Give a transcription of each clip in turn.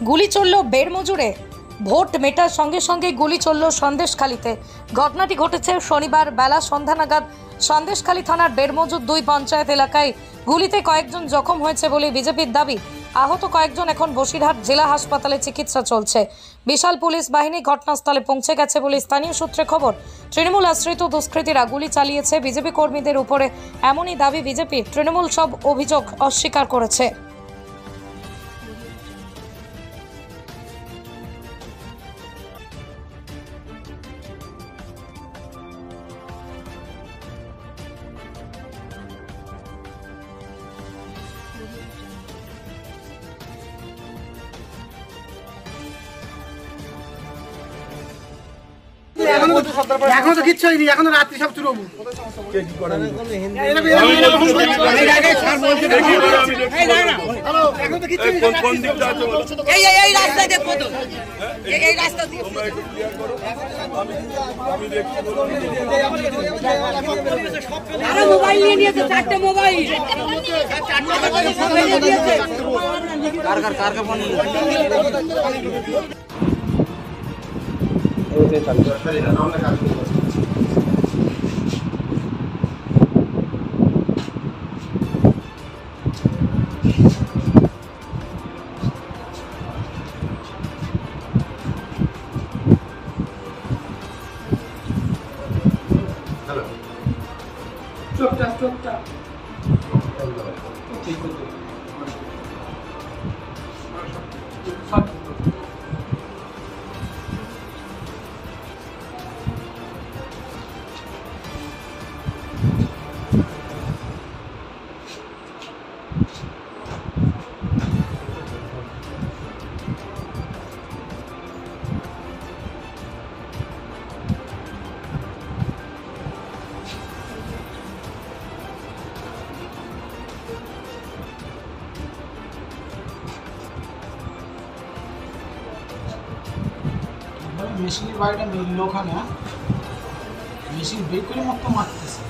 গুলি চলল বেড়মজুরে। ভোট মেটার সঙ্গে সঙ্গে গুলি চলল সন্দেশখালীতে। ঘটনাটি ঘটেছে শনিবার বেলা সন্ধ্যা নাগাদ সন্দেশখালী থানার বেড়মজুর 2 পঞ্চায়েত এলাকায়। গুলিতে কয়েকজন জখম হয়েছে বলে বিজেপির দাবি। আহত কয়েকজন এখন বসিরহাট জেলা হাসপাতালে চিকিৎসা চলছে। বিশাল পুলিশ বাহিনী ঘটনাস্থলে পৌঁছে গেছে বলে স্থানীয় সূত্রে খবর। তৃণমূল আশ্রিত দুষ্কৃতীরা গুলি চালিয়েছে বিজেপি কর্মীদের উপরে, এমনই দাবি বিজেপির। তৃণমূল সব অভিযোগ অস্বীকার করেছে। এখন তো কিচ্ছু হয়নি, এখন রাত্রি সব শুরু হবো। মোবাইল নিয়ে নিয়েছে, 4টে মোবাইল। কার ফোন চোখটা ঠিক আছে। মেশিনের বাইরে মিলল, ওখানে মেশিন বের করে মতো মারতেছে।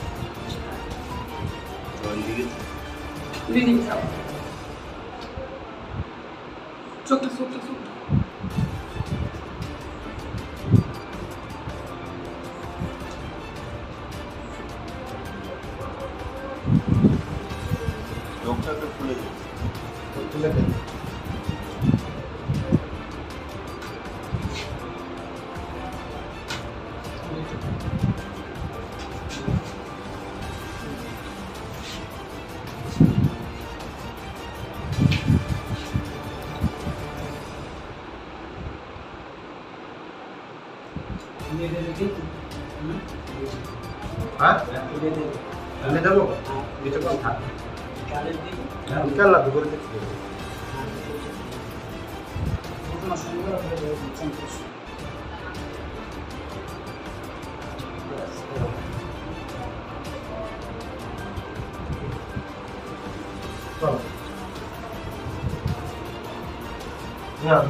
চোখটা খুলে দেয়। Yeah,